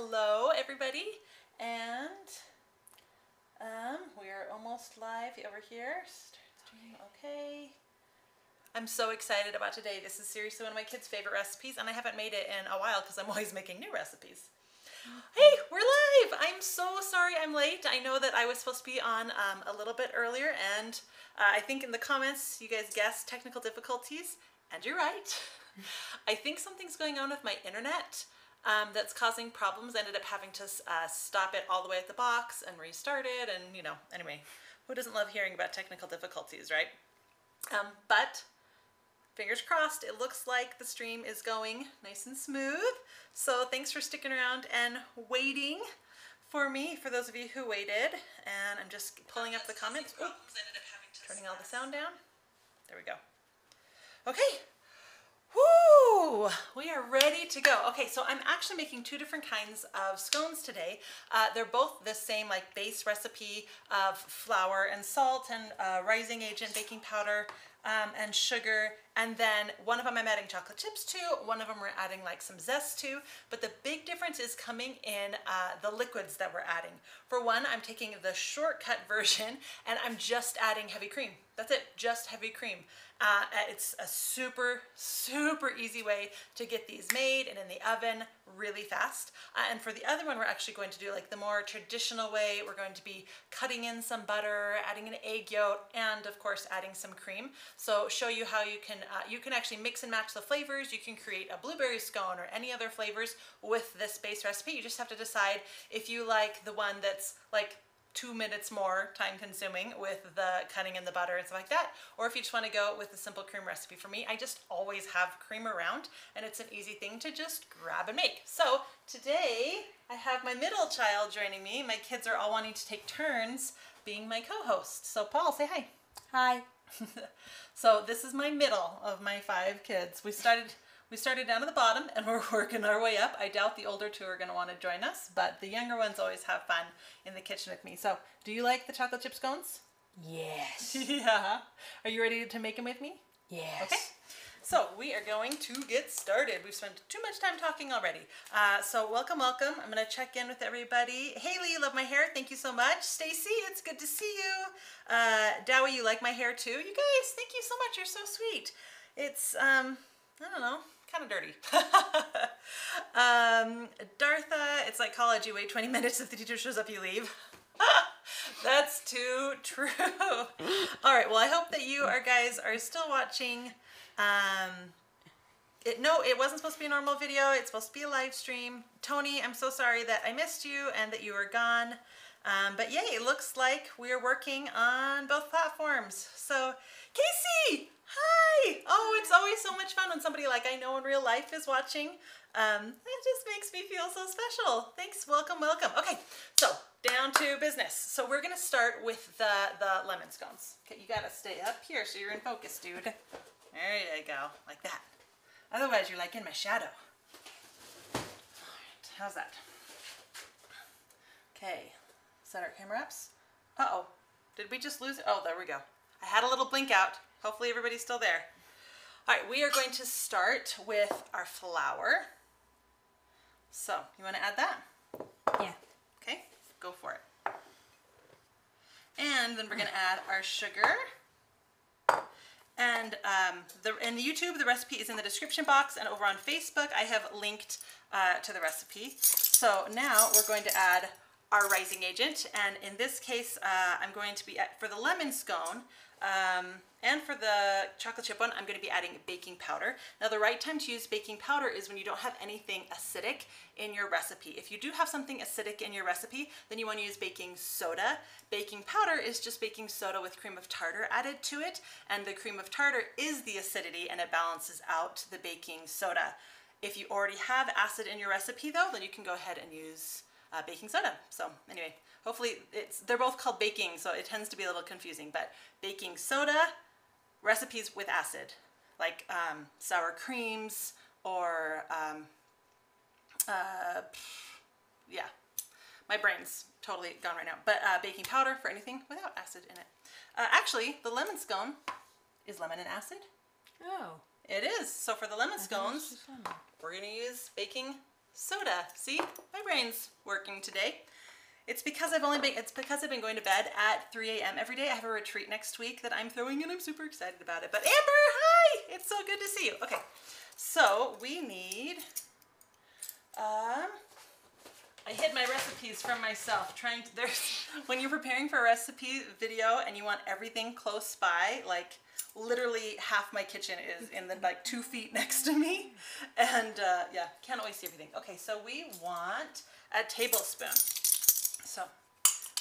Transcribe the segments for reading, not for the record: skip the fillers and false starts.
Hello everybody, and we are almost live over here. Okay. I'm so excited about today. This is seriously one of my kids' favorite recipes, and I haven't made it in a while because I'm always making new recipes. Hey, we're live! I'm so sorry I'm late. I know that I was supposed to be on a little bit earlier, and I think in the comments you guys guessed technical difficulties, and you're right. I think something's going on with my internet that's causing problems. I ended up having to stop it all the way at the box and restart it, and you know, anyway, who doesn't love hearing about technical difficulties, right? But fingers crossed, it looks like the stream is going nice and smooth. So thanks for sticking around and waiting for me, for those of you who waited. And I'm just pulling up the comments. Ooh, turning all the sound down. There we go. Okay. Woo! We are ready to go. Okay, so I'm actually making two different kinds of scones today. They're both the same like base recipe of flour and salt and rising agent, baking powder, and sugar, and then one of them I'm adding chocolate chips to, one of them we're adding like some zest to, but the big difference is coming in the liquids that we're adding. For one, I'm taking the shortcut version and I'm just adding heavy cream. That's it, just heavy cream. It's a super, super easy way to get these made and in the oven really fast. And for the other one, we're actually going to do like the more traditional way. We're going to be cutting in some butter, adding an egg yolk, and of course adding some cream. So show you how you can actually mix and match the flavors. You can create a blueberry scone or any other flavors with this base recipe. You just have to decide if you like the one that's like 2 minutes more time consuming with the cutting in the butter and stuff like that, or if you just want to go with the simple cream recipe. For me, I just always have cream around and it's an easy thing to just grab and make. So today I have my middle child joining me. My kids are all wanting to take turns being my co-host. So Paul, say hi. Hi. So this is my middle of my 5 kids. We started down at the bottom and we're working our way up. I doubt the older 2 are going to want to join us, but the younger ones always have fun in the kitchen with me. So, do you like the chocolate chip scones? Yes. Yeah. Are you ready to make them with me? Yes. Okay. So, we are going to get started. We've spent too much time talking already. So, welcome. I'm going to check in with everybody. Haley, you love my hair. Thank you so much. Stacy, it's good to see you. Dowie, you like my hair too. You guys, thank you so much. You're so sweet. It's, I don't know, kind of dirty. Dartha, it's like college. You wait 20 minutes. If the teacher shows up, you leave. That's too true. All right. Well, I hope that you guys are still watching. No, it wasn't supposed to be a normal video. It's supposed to be a live stream. Tony, I'm so sorry that I missed you and that you were gone. But yay, it looks like we're working on both platforms. So, Casey, hi! Oh, it's always so much fun when somebody like I know in real life is watching. It just makes me feel so special. Thanks, welcome. Okay, so down to business. So we're gonna start with the lemon scones. Okay, you gotta stay up here so you're in focus, dude. Okay. There you go, like that. Otherwise, you're like in my shadow. All right, how's that? Okay, set our camera ups. Uh-oh, did we just lose it? Oh, there we go. I had a little blink out. Hopefully everybody's still there. All right, we are going to start with our flour. So, you want to add that? Yeah. Okay, go for it. And then we're going to add our sugar. And in YouTube, the recipe is in the description box, and over on Facebook, I have linked to the recipe. So now we're going to add our rising agent, and in this case, I'm going to be, for the lemon scone, and for the chocolate chip one, I'm going to be adding baking powder. Now, the right time to use baking powder is when you don't have anything acidic in your recipe. If you do have something acidic in your recipe, then you want to use baking soda. Baking powder is just baking soda with cream of tartar added to it, and the cream of tartar is the acidity, and it balances out the baking soda. If you already have acid in your recipe, though, then you can go ahead and use baking soda. So anyway, hopefully they're both called baking, so it tends to be a little confusing, but baking soda, recipes with acid, like sour creams or, yeah, my brain's totally gone right now, but baking powder for anything without acid in it. Actually, the lemon scone is lemon and acid. Oh. It is. So for the lemon scones, we're going to use baking soda. See, my brain's working today. It's because I've been going to bed at 3 a.m. every day. I have a retreat next week that I'm throwing and I'm super excited about it. But Amber, hi! It's so good to see you. Okay, so we need, I hid my recipes from myself when you're preparing for a recipe video and you want everything close by, like literally half my kitchen is in the like 2 feet next to me, and yeah, can't always see everything. Okay, so we want a tablespoon. So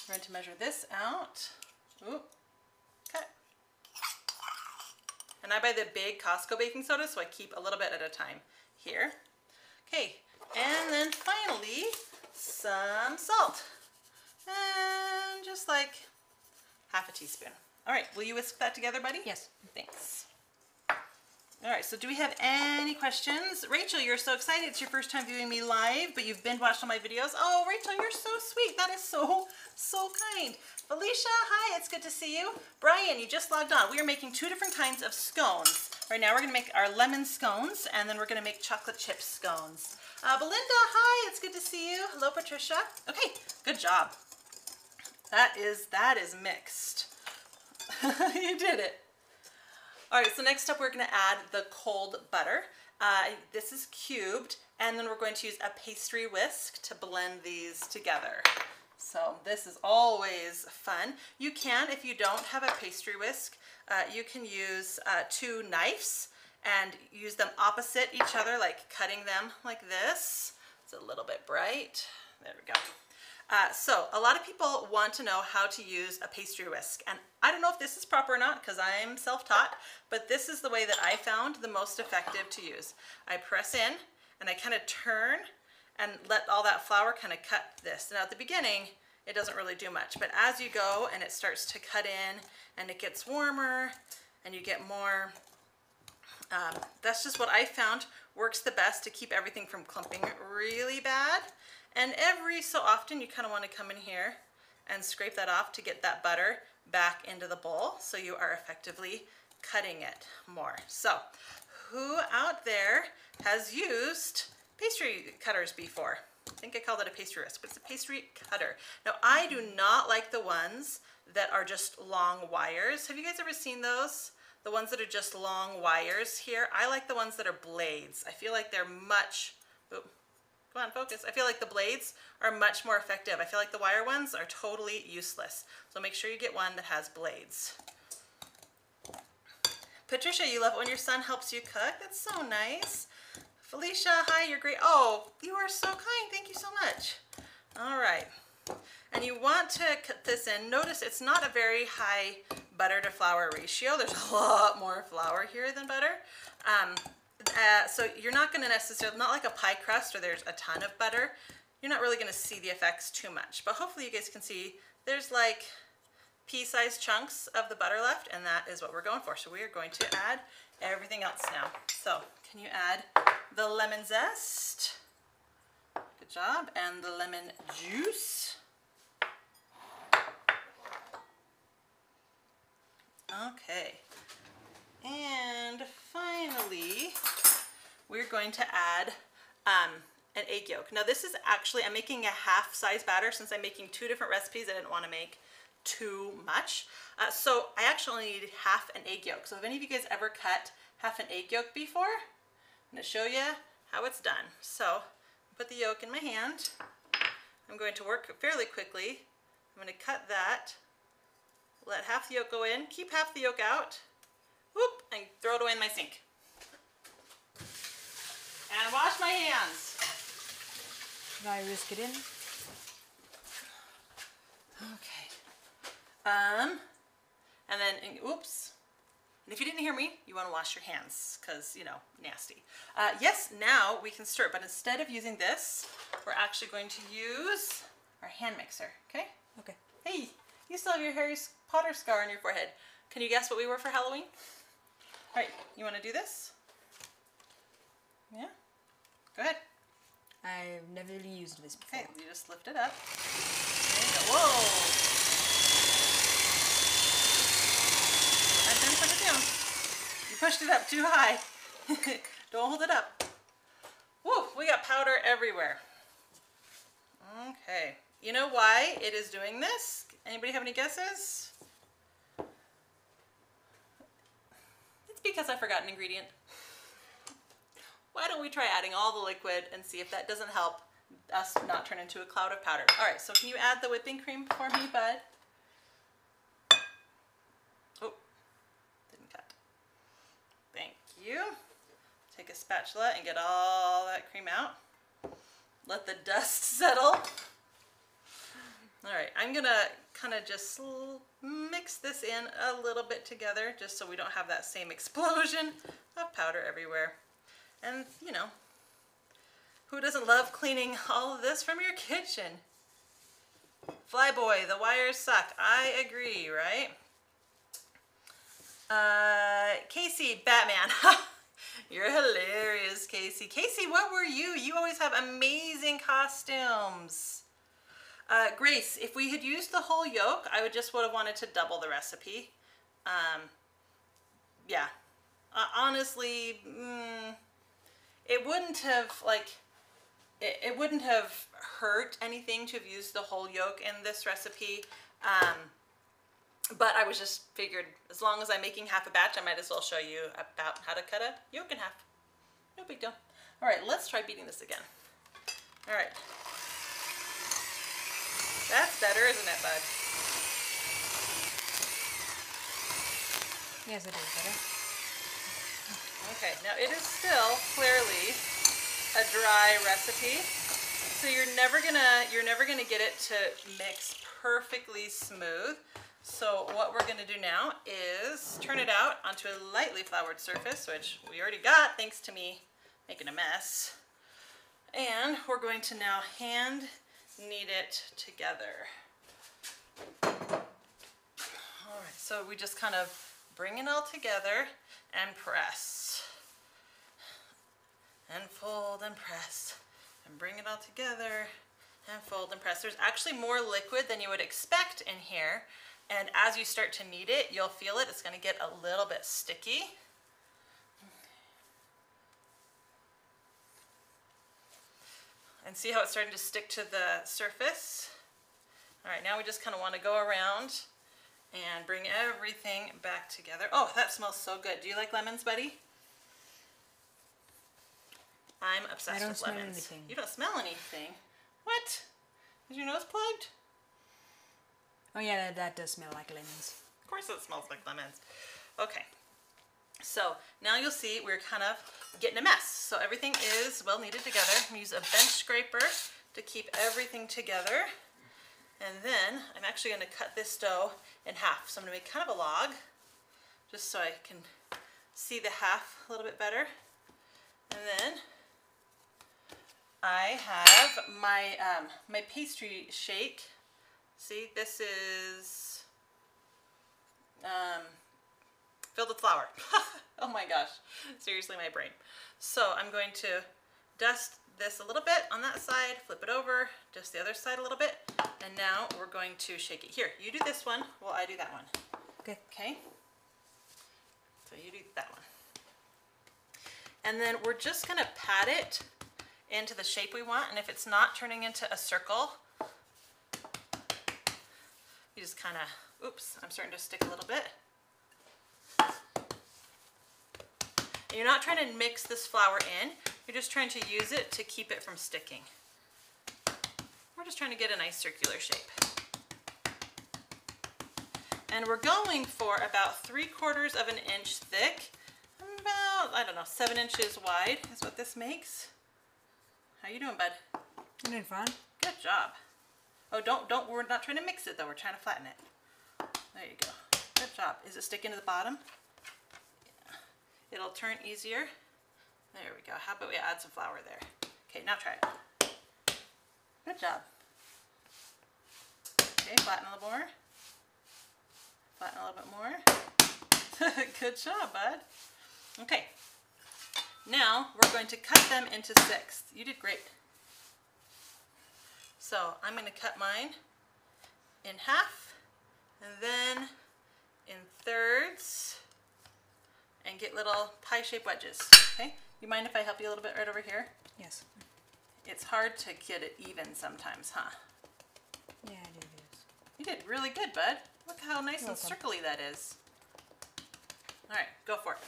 we're going to measure this out. Ooh, okay. And I buy the big Costco baking soda, so I keep a little bit at a time here. Okay, and then finally some salt, and just like half a teaspoon. All right, will you whisk that together, buddy? Yes. Thanks. All right, so do we have any questions? Rachel, you're so excited. It's your first time viewing me live, but you've binge watched all my videos. Oh, Rachel, you're so sweet. That is so kind. Felicia, hi, it's good to see you. Brian, you just logged on. We are making 2 different kinds of scones. Right now we're gonna make our lemon scones, and then we're gonna make chocolate chip scones. Belinda, hi, it's good to see you. Hello, Patricia. Okay, good job. That is mixed. You did it. All right, so next up we're going to add the cold butter. This is cubed, and then we're going to use a pastry whisk to blend these together. So this is always fun. You can, if you don't have a pastry whisk, you can use 2 knives and use them opposite each other, like cutting them like this. It's a little bit bright. There we go. So a lot of people want to know how to use a pastry whisk, and I don't know if this is proper or not because I'm self-taught, but this is the way that I found the most effective to use. I press in and I kind of turn and let all that flour kind of cut this. Now at the beginning it doesn't really do much, but as you go and it starts to cut in and it gets warmer and you get more, that's just what I found works the best to keep everything from clumping really bad. And every so often you kind of want to come in here and scrape that off to get that butter back into the bowl so you are effectively cutting it more. So who out there has used pastry cutters before? I think I called it a pastry whisk, but it's a pastry cutter. Now I do not like the ones that are just long wires. Have you guys ever seen those? The ones that are just long wires here? I like the ones that are blades. I feel like they're much, come on, focus. I feel like the blades are much more effective. I feel like the wire ones are totally useless. So make sure you get one that has blades. Patricia, you love it when your son helps you cook? That's so nice. Felicia, hi, you're great. Oh, you are so kind. Thank you so much. All right. And you want to cut this in. Notice it's not a very high butter to flour ratio. There's a lot more flour here than butter. So you're not going to necessarily, not like a pie crust or there's a ton of butter, you're not really going to see the effects too much. But hopefully you guys can see there's like pea-sized chunks of the butter left, and that is what we're going for. So we are going to add everything else now. So can you add the lemon zest? Good job. And the lemon juice. Okay. And finally, we're going to add an egg yolk. Now this is actually, I'm making a half size batter since I'm making 2 different recipes. I didn't want to make too much. So I actually need half an egg yolk. So have any of you guys ever cut half an egg yolk before? I'm going to show you how it's done. So put the yolk in my hand. I'm going to work fairly quickly. I'm going to cut that, let half the yolk go in, keep half the yolk out, whoop, and throw it away in my sink. And wash my hands. Can I whisk it in? Okay. And then, oops. And if you didn't hear me, you want to wash your hands because, you know, nasty. Yes, now we can stir, but instead of using this, we're actually going to use our hand mixer, okay? Okay. Hey, you still have your Harry Potter scar on your forehead. Can you guess what we were for Halloween? All right, you want to do this? Yeah? Go ahead. I've never really used this before. Okay, you just lift it up. There you go. Whoa! And then put it down. You pushed it up too high. Don't hold it up. Whoa, we got powder everywhere. Okay. You know why it is doing this? Anybody have any guesses? It's because I forgot an ingredient. Why don't we try adding all the liquid and see if that doesn't help us not turn into a cloud of powder. All right, so can you add the whipping cream for me, bud? Oh, didn't cut. Thank you. Take a spatula and get all that cream out. Let the dust settle. All right, I'm gonna kind of just mix this in a little bit together just so we don't have that same explosion of powder everywhere. And, you know, who doesn't love cleaning all of this from your kitchen? Flyboy, the wires suck. I agree, right? Casey, Batman. You're hilarious, Casey. Casey, what were you? You always have amazing costumes. Grace, if we had used the whole yolk, I would have wanted to double the recipe. Yeah. Honestly, it wouldn't have, like, it wouldn't have hurt anything to have used the whole yolk in this recipe. But I was just figured, as long as I'm making half a batch, I might as well show you about how to cut a yolk in half. No big deal. All right, let's try beating this again. All right. That's better, isn't it, bud? Yes, it is better. Okay, now it is still clearly a dry recipe, so you're never gonna get it to mix perfectly smooth. So what we're gonna do now is turn it out onto a lightly floured surface, which we already got thanks to me making a mess. And we're going to now hand knead it together. All right, so we just kind of bring it all together and press. And fold and press. And bring it all together and fold and press. There's actually more liquid than you would expect in here. And as you start to knead it, you'll feel it. It's going to get a little bit sticky. And see how it's starting to stick to the surface? All right, now we just kind of want to go around and bring everything back together. Oh, that smells so good. Do you like lemons, buddy? I'm obsessed with lemons. I don't smell anything. You don't smell anything? What? Is your nose plugged? Oh yeah, that does smell like lemons. Of course it smells like lemons. Okay. So now you'll see we're kind of getting a mess. So everything is well kneaded together. I'm going to use a bench scraper to keep everything together. And then I'm actually going to cut this dough in half. So I'm going to make kind of a log just so I can see the half a little bit better. And then I have my, my pastry shake. See, this is filled with flour. Oh my gosh, seriously, my brain. So I'm going to dust this a little bit on that side, flip it over, dust the other side a little bit, and now we're going to shake it. Here, you do this one while I do that one. Okay. Okay? So you do that one. And then we're just gonna pat it into the shape we want, and if it's not turning into a circle, you just kind of, oops, I'm starting to stick a little bit. And you're not trying to mix this flour in, you're just trying to use it to keep it from sticking. We're just trying to get a nice circular shape. And we're going for about 3/4 of an inch thick, about, I don't know, 7 inches wide is what this makes. How you doing, bud? I'm doing fine. Good job. Oh, don't, we're not trying to mix it though, we're trying to flatten it. There you go. Good job. Is it sticking to the bottom? Yeah. It'll turn easier. There we go. How about we add some flour there? Okay, now try it. Good job. Okay, flatten a little more. Flatten a little bit more. Good job, bud. Okay. Now we're going to cut them into 6. You did great. So I'm going to cut mine in half and then in thirds and get little pie-shaped wedges. Okay? You mind if I help you a little bit right over here? Yes. it's hard to get it even sometimes, huh? Yeah, it is. You did really good, bud. Look how nice and circly that is. All right, go for it.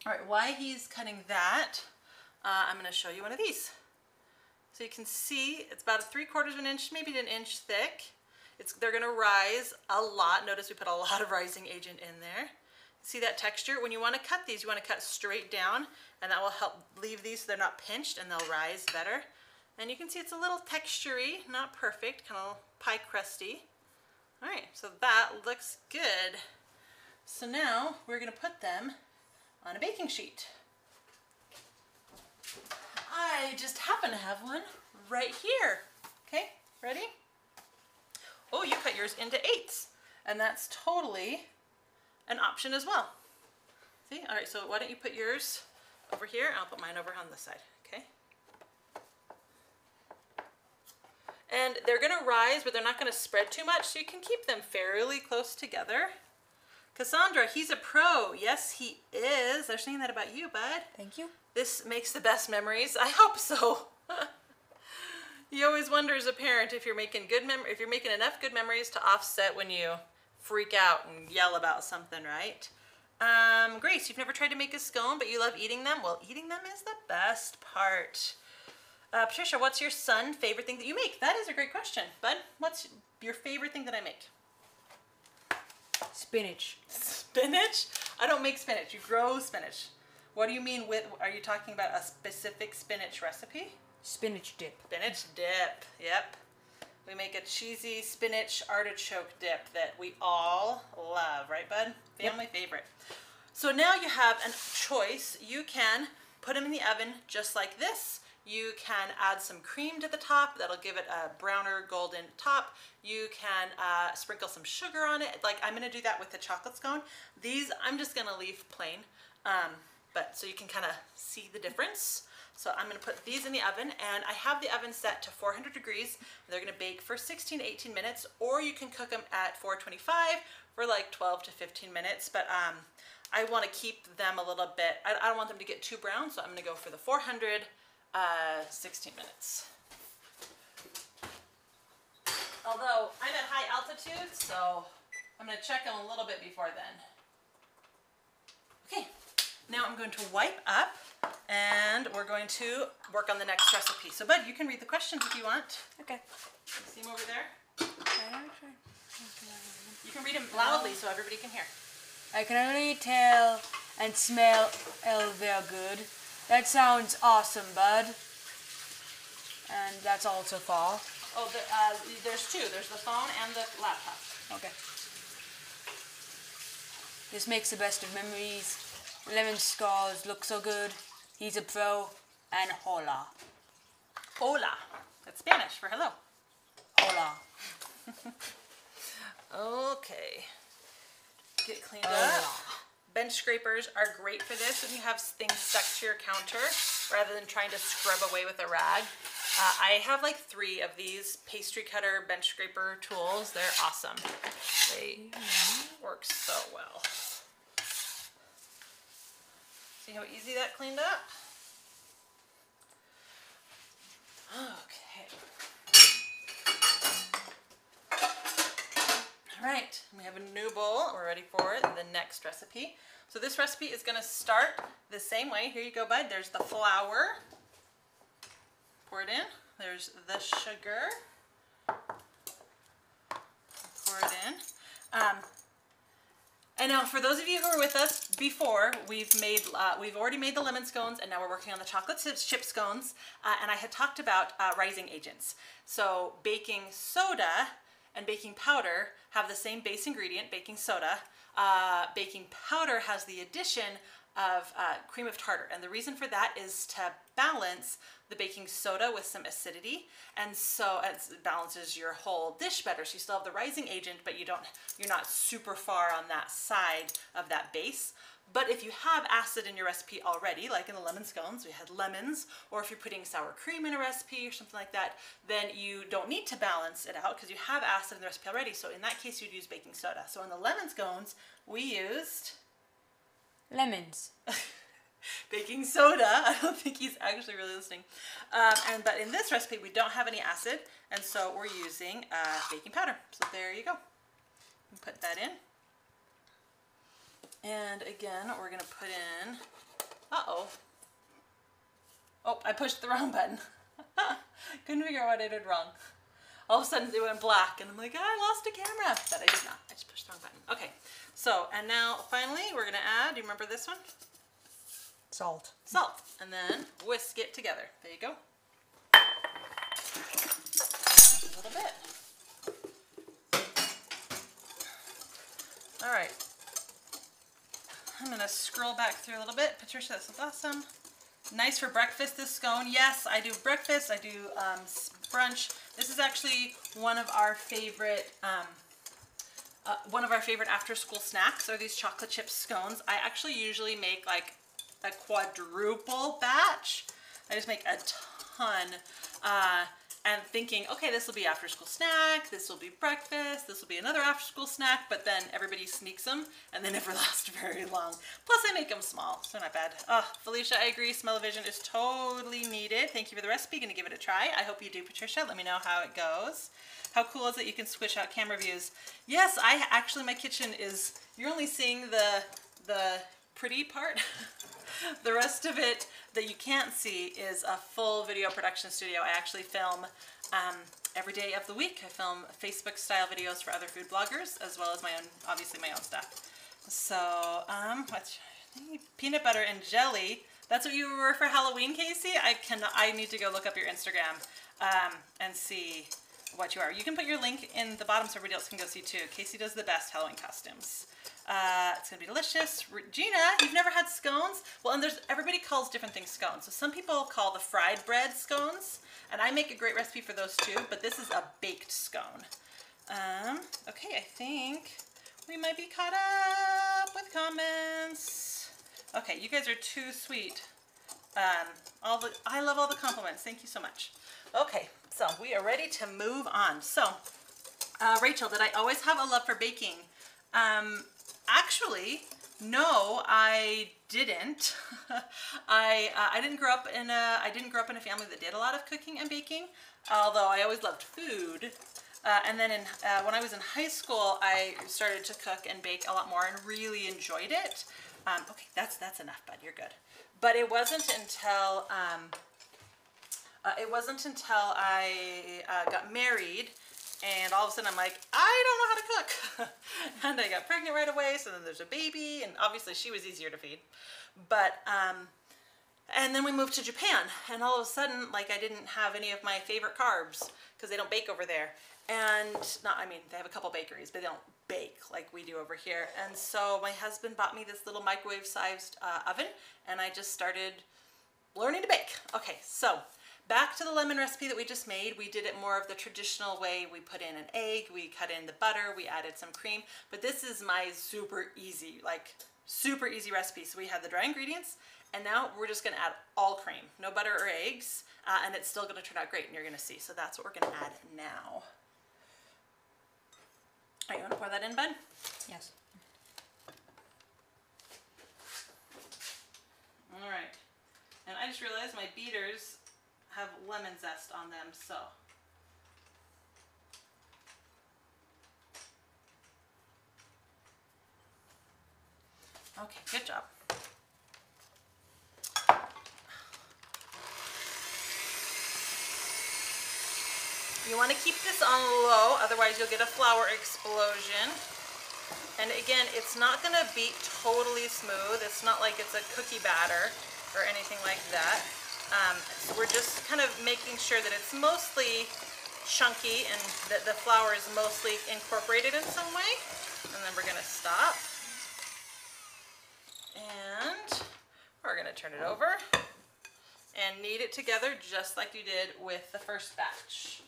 All right, while he's cutting that, I'm going to show you one of these. So you can see it's about 3/4 of an inch, maybe an inch thick. They're going to rise a lot. Notice we put a lot of rising agent in there. See that texture? When you want to cut these, you want to cut straight down, and that will help leave these so they're not pinched and they'll rise better. And you can see it's a little textury, not perfect, kind of pie crusty. All right, so that looks good. So now we're going to put them on a baking sheet. I just happen to have one right here. Okay, ready? Oh, you cut yours into 8s, and that's totally an option as well. See? All right, so why don't you put yours over here? I'll put mine over on this side, okay? And they're gonna rise, but they're not gonna spread too much, so you can keep them fairly close together. Cassandra, he's a pro. Yes, he is. They're saying that about you, bud. Thank you. This makes the best memories. I hope so. You always wonder as a parent if you're making if you're making enough good memories to offset when you freak out and yell about something, right? Grace, you've never tried to make a scone, but you love eating them? Well, eating them is the best part. Patricia, what's your son's favorite thing that you make? That is a great question, bud. What's your favorite thing that I make? Spinach. Spinach? I don't make spinach. You grow spinach. What do you mean with, are you talking about a specific spinach recipe? Spinach dip. Spinach dip, yep. We make a cheesy spinach artichoke dip that we all love, right, bud? Family favorite. So now you have a choice. You can put them in the oven just like this. You can add some cream to the top. That'll give it a browner golden top. You can sprinkle some sugar on it. Like I'm gonna do that with the chocolate scone. These I'm just gonna leave plain, but so you can kind of see the difference. So I'm gonna put these in the oven, and I have the oven set to 400 degrees. They're gonna bake for 16 to 18 minutes, or you can cook them at 425 for like 12 to 15 minutes, but I wanna keep them a little bit, I don't want them to get too brown, so I'm gonna go for the 400, 16 minutes. Although I'm at high altitude, so I'm gonna check them a little bit before then. Okay, now I'm going to wipe up, and we're going to work on the next recipe. So bud, you can read the questions if you want. Okay. You see them over there? You can read them loudly so everybody can hear. I can only tell and smell they're good. That sounds awesome, bud. And that's all so far. Oh, there's two. There's the phone and the laptop. Okay. This makes the best of memories. Lemon scars look so good. He's a pro. And hola. Hola. That's Spanish for hello. Hola. Okay. Get cleaned up. Bench scrapers are great for this when you have things stuck to your counter rather than trying to scrub away with a rag. I have like 3 of these pastry cutter bench scraper tools. They're awesome. They work so well. See how easy that cleaned up? Okay. All right, we have a new bowl. We're ready for the next recipe. So this recipe is gonna start the same way. Here you go, bud. There's the flour. Pour it in. There's the sugar. Pour it in. And now for those of you who were with us before, we've already made the lemon scones, and now we're working on the chocolate chip scones. And I had talked about rising agents. So baking soda and baking powder have the same base ingredient, baking soda. Baking powder has the addition of cream of tartar, and the reason for that is to balance the baking soda with some acidity, and so it balances your whole dish better. So you still have the rising agent, but you're not super far on that side of that base. But if you have acid in your recipe already, like in the lemon scones, we had lemons, or if you're putting sour cream in a recipe or something like that, then you don't need to balance it out because you have acid in the recipe already. So in that case, you'd use baking soda. So in the lemon scones, we used lemons. baking soda. I don't think he's actually really listening. But in this recipe, we don't have any acid, and so we're using baking powder. So there you go. Put that in. And again, we're gonna put in, uh-oh. Oh, I pushed the wrong button. Couldn't figure out what I did wrong. All of a sudden it went black and I'm like, I lost a camera. But I did not, I just pushed the wrong button. Okay, so, and now finally we're gonna add, do you remember this one? Salt. Salt, and then whisk it together. There you go. A little bit. All right. I'm gonna scroll back through a little bit. Patricia, this is awesome. Nice for breakfast, this scone. Yes, I do breakfast, I do brunch. This is actually one of our favorite after school snacks are these chocolate chip scones. I actually usually make like a quadruple batch. I just make a ton and thinking, okay, this will be after school snack, this will be breakfast, this will be another after school snack, but then everybody sneaks them and they never last very long. Plus I make them small, so not bad. Oh, Felicia, I agree, smell-o-vision is totally needed. Thank you for the recipe, gonna give it a try. I hope you do, Patricia, let me know how it goes. How cool is it you can switch out camera views? Yes, my kitchen is, you're only seeing the pretty part. The rest of it that you can't see is a full video production studio. I actually film every day of the week. I film Facebook style videos for other food bloggers as well as my own, obviously my own stuff. So, peanut butter and jelly. That's what you were for Halloween, Casey? I need to go look up your Instagram and see what you are. You can put your link in the bottom so everybody else can go see too. Casey does the best Halloween costumes. It's gonna be delicious. Gina, you've never had scones? Well, and everybody calls different things scones. So some people call the fried bread scones, and I make a great recipe for those too, but this is a baked scone. Okay, I think we might be caught up with comments. Okay, you guys are too sweet. I love all the compliments. Thank you so much. Okay, so we are ready to move on. So, Rachel, did I always have a love for baking? Actually, no, I didn't. I didn't grow up in a family that did a lot of cooking and baking, although I always loved food. And then when I was in high school, I started to cook and bake a lot more and really enjoyed it. Okay, that's enough, bud. You're good. But it wasn't until I got married. And all of a sudden I'm like, I don't know how to cook. And I got pregnant right away, so then there's a baby, and obviously she was easier to feed. But, and then we moved to Japan, and all of a sudden, like, I didn't have any of my favorite carbs, because they don't bake over there. And, they have a couple bakeries, but they don't bake like we do over here. And so my husband bought me this little microwave-sized oven, and I just started learning to bake. Okay, so back to the lemon recipe that we just made. We did it more of the traditional way. We put in an egg, we cut in the butter, we added some cream, but this is my super easy recipe. So we had the dry ingredients, and now we're just gonna add all cream, no butter or eggs, and it's still gonna turn out great, and you're gonna see. So that's what we're gonna add now. All right, you wanna pour that in, bud? Yes. All right, and I just realized my beaters have lemon zest on them, so. Okay, good job. You want to keep this on low, otherwise you'll get a flour explosion. And again, it's not going to be totally smooth. It's not like it's a cookie batter or anything like that. So we're just kind of making sure that it's mostly chunky and that the flour is mostly incorporated in some way. And then we're gonna stop. And we're gonna turn it over and knead it together just like you did with the first batch.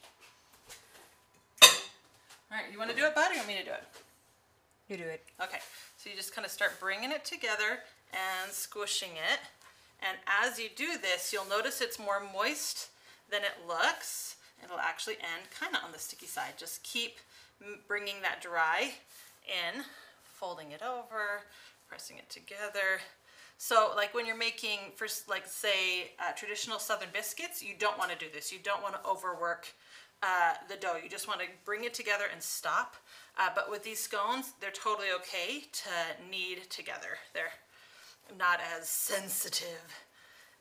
All right, you wanna do it, bud, or you want me to do it? You do it. Okay, so you just kind of start bringing it together and squishing it. And as you do this, you'll notice it's more moist than it looks. It'll actually end kind of on the sticky side. Just keep bringing that dry in, folding it over, pressing it together. So like when you're making, for like say traditional Southern biscuits, you don't want to do this. You don't want to overwork the dough. You just want to bring it together and stop. But with these scones, they're totally okay to knead together. They're not as sensitive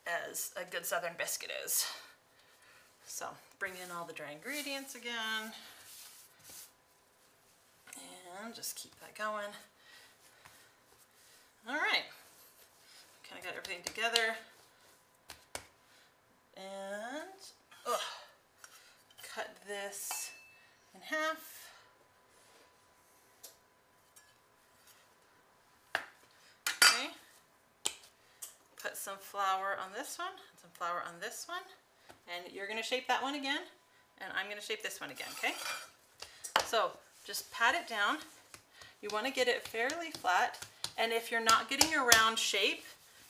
as a good Southern biscuit is. So bring in all the dry ingredients again. And just keep that going. All right. Kind of got everything together. And cut this in half. Okay. Put some flour on this one, some flour on this one, and you're going to shape that one again, and I'm going to shape this one again, okay? So just pat it down. You want to get it fairly flat, and if you're not getting a round shape,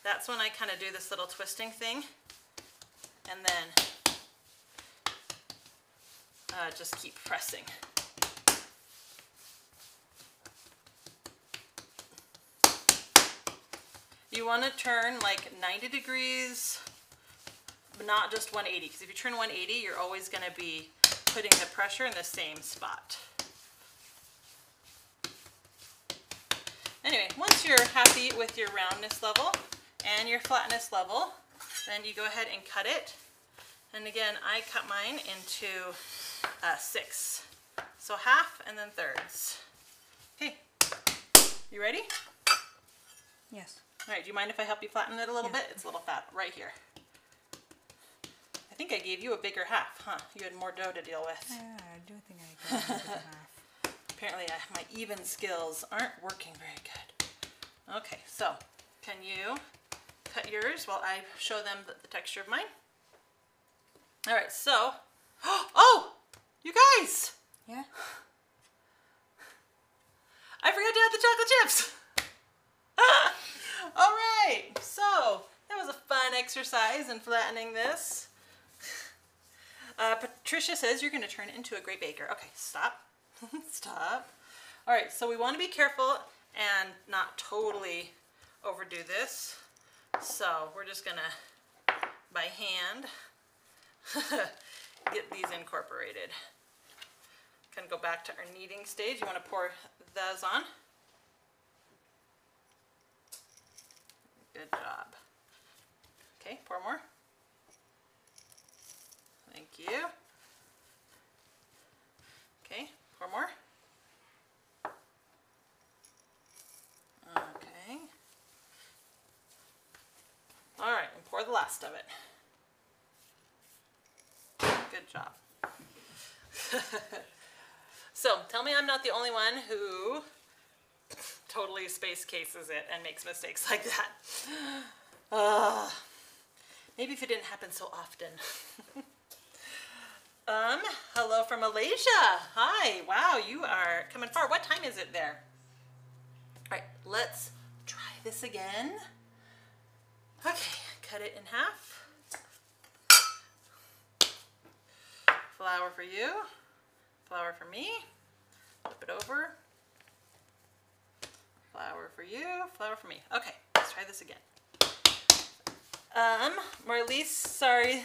that's when I kind of do this little twisting thing, and then just keep pressing. You want to turn like 90 degrees, but not just 180, because if you turn 180, you're always going to be putting the pressure in the same spot. Anyway, once you're happy with your roundness level and your flatness level, then you go ahead and cut it. And again, I cut mine into 6. So half and then thirds. Okay, you ready? Yes. All right, do you mind if I help you flatten it a little bit? It's a little fat right here. I think I gave you a bigger half, huh? You had more dough to deal with. Yeah, I do think I got a bigger half. Apparently my even skills aren't working very good. Okay, so can you cut yours while I show them the texture of mine? All right, so, oh, you guys. Yeah? I forgot to add the chocolate chips. All right, so that was a fun exercise in flattening this. Patricia says you're going to turn it into a great baker. Okay, stop. Stop. All right, so we want to be careful and not totally overdo this. So we're just going to, by hand, get these incorporated. Kind of go back to our kneading stage. You want to pour those on. Good job. Okay, pour more. Thank you. Okay, pour more. Okay. All right, and pour the last of it. Good job. So, tell me I'm not the only one who totally space cases it and makes mistakes like that. Maybe if it didn't happen so often. Hello from Malaysia. Hi. Wow, you are coming far. What time is it there? All right, let's try this again. Okay, cut it in half. Flour for you. Flour for me. Flip it over. Flour for you, flour for me. Okay, let's try this again. Marlies, sorry,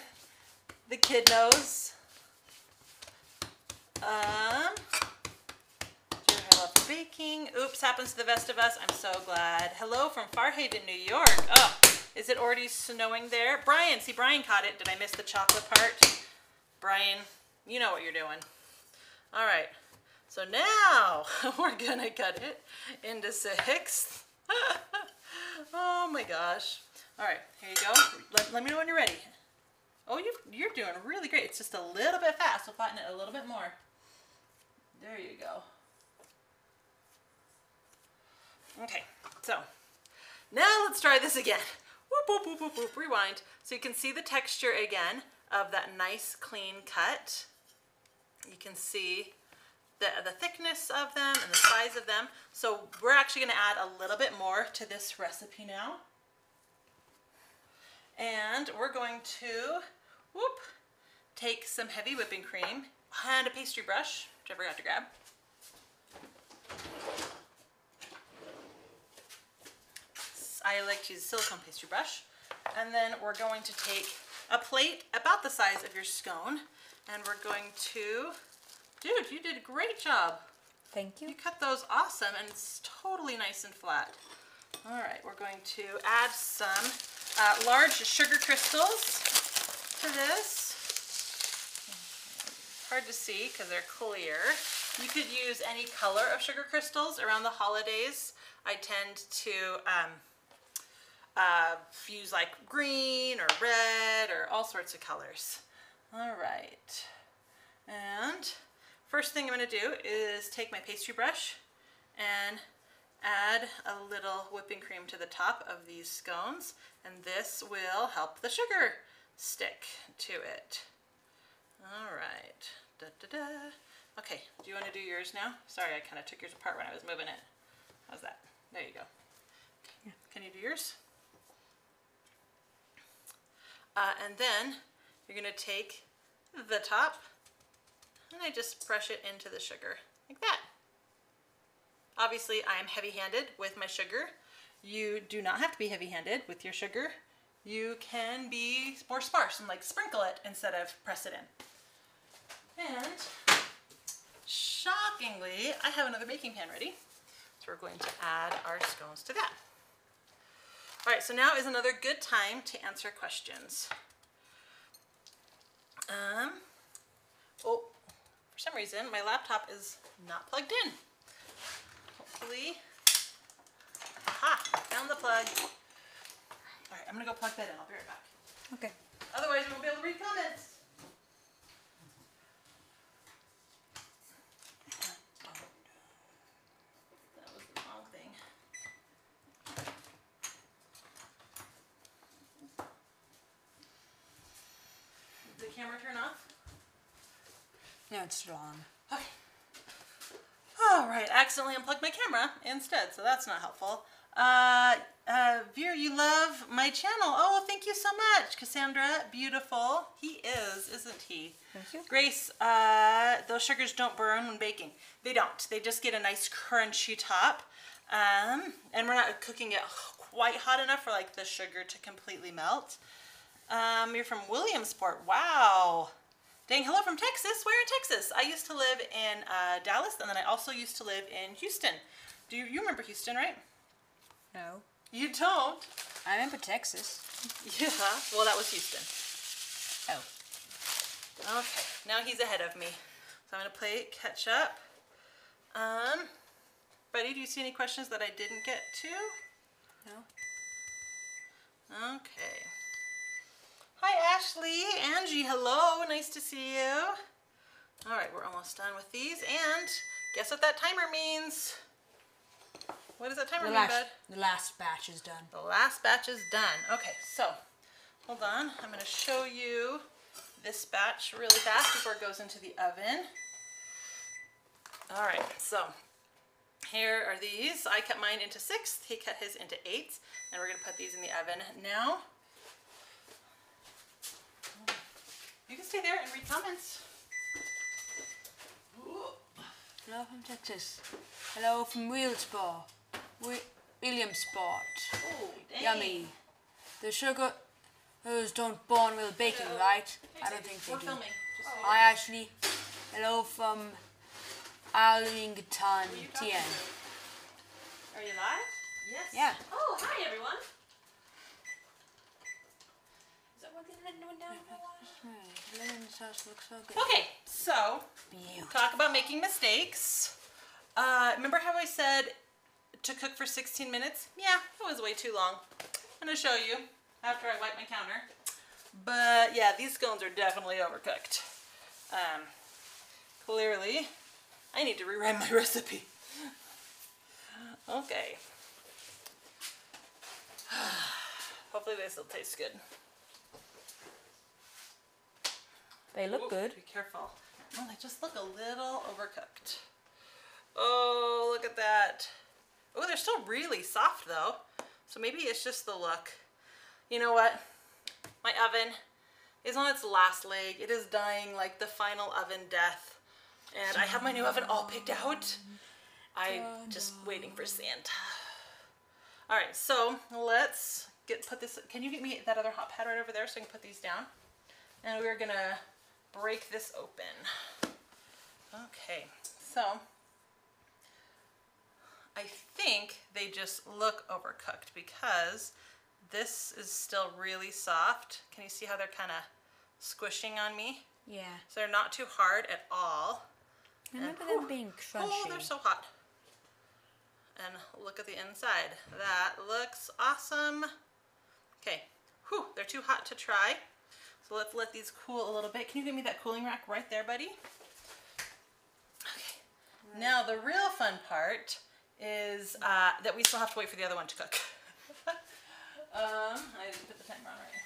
the kid knows. I love baking. Oops, happens to the best of us. I'm so glad. Hello from Fairhaven, New York. Oh, is it already snowing there? Brian, see, Brian caught it. Did I miss the chocolate part? Brian, you know what you're doing. All right. So now we're gonna cut it into 6. Oh my gosh. All right, here you go. Let me know when you're ready. Oh, you're doing really great. It's just a little bit fast, so flatten it a little bit more. There you go. Okay, so now let's try this again. Whoop, whoop, whoop, whoop, whoop. Rewind. So you can see the texture again of that nice clean cut. You can see the thickness of them and the size of them. So we're actually going to add a little bit more to this recipe now. And we're going to take some heavy whipping cream and a pastry brush, which I forgot to grab. I like to use a silicone pastry brush. And then we're going to take a plate about the size of your scone, and we're going to, dude, you did a great job. Thank you. You cut those awesome, and it's totally nice and flat. All right, we're going to add some large sugar crystals to this. Hard to see because they're clear. You could use any color of sugar crystals. Around the holidays, I tend to use like green or red or all sorts of colors. All right, and first thing I'm going to do is take my pastry brush and add a little whipping cream to the top of these scones, and this will help the sugar stick to it. All right, da, da, da. Okay, do you want to do yours now? Sorry, I kind of took yours apart when I was moving it. How's that? There you go. Yeah. Can you do yours? And then you're going to take the top and I just brush it into the sugar like that. Obviously, I am heavy-handed with my sugar. You do not have to be heavy-handed with your sugar. You can be more sparse and like sprinkle it instead of press it in. And shockingly, I have another baking pan ready. So we're going to add our scones to that. All right, so now is another good time to answer questions. Oh, for some reason, my laptop is not plugged in. Hopefully, aha, found the plug. All right, I'm gonna go plug that in. I'll be right back. Okay. Otherwise, we won't be able to read comments. That was the wrong thing. Did the camera turn off? No, it's still on. Okay. All right, I accidentally unplugged my camera instead, so that's not helpful. Veer, you love my channel. Oh, thank you so much. Cassandra, beautiful. He is, isn't he? Thank you. Grace, those sugars don't burn when baking. They don't. They just get a nice crunchy top. And we're not cooking it quite hot enough for like the sugar to completely melt. You're from Williamsport. Wow. Dang, hello from Texas. Where in Texas? I used to live in Dallas, and then I also used to live in Houston. Do you remember Houston, right? No. You don't? I remember Texas. Yeah, well, that was Houston. Oh. Okay, now he's ahead of me. So I'm going to play catch up. Buddy, do you see any questions that I didn't get to? No. Okay. Hi, Ashley. Angie, hello. Nice to see you. All right, we're almost done with these. And guess what that timer means? What does that timer mean, bud? The last batch is done. The last batch is done. Okay, so hold on. I'm going to show you this batch really fast before it goes into the oven. All right, so here are these. I cut mine into 6. He cut his into 8s. And we're going to put these in the oven now. You can stay there and read comments. Ooh. Hello from Texas. Hello from Williamsport. Oh, dang. Yummy. The sugar don't burn while baking, Hello. right? Hey, I don't baby. think they We're do. filming. Just so you Hi, Ashley. Hello from Arlington, Who you talking TN. to? Are you live? Yes. Yeah. Oh, hi everyone. Is that working down? Lemon sauce looks so good. Okay, so Beautiful. talk about making mistakes. Remember how I said to cook for 16 minutes? Yeah, that was way too long. I'm gonna show you after I wipe my counter. But yeah, these scones are definitely overcooked. Clearly, I need to rewrite my recipe. Okay. Hopefully this will taste good. They look Ooh, good. Be careful. Oh, they just look a little overcooked. Oh, look at that. Oh, they're still really soft though. So maybe it's just the look. You know what? My oven is on its last leg. It is dying like the final oven death. And I have my new oven all picked out. I'm just waiting for Santa. All right, so let's put this. Can you get me that other hot pad right over there so I can put these down? And we're gonna break this open. Okay, so I think they just look overcooked because this is still really soft. Can you see how they're kind of squishing on me? Yeah. So they're not too hard at all. I remember them being crunchy. Oh, they're so hot. And look at the inside. That looks awesome. Okay, whew, they're too hot to try. So let's let these cool a little bit. Can you give me that cooling rack right there, buddy? Okay. Right. Now the real fun part is that we still have to wait for the other one to cook. I didn't put the timer on right.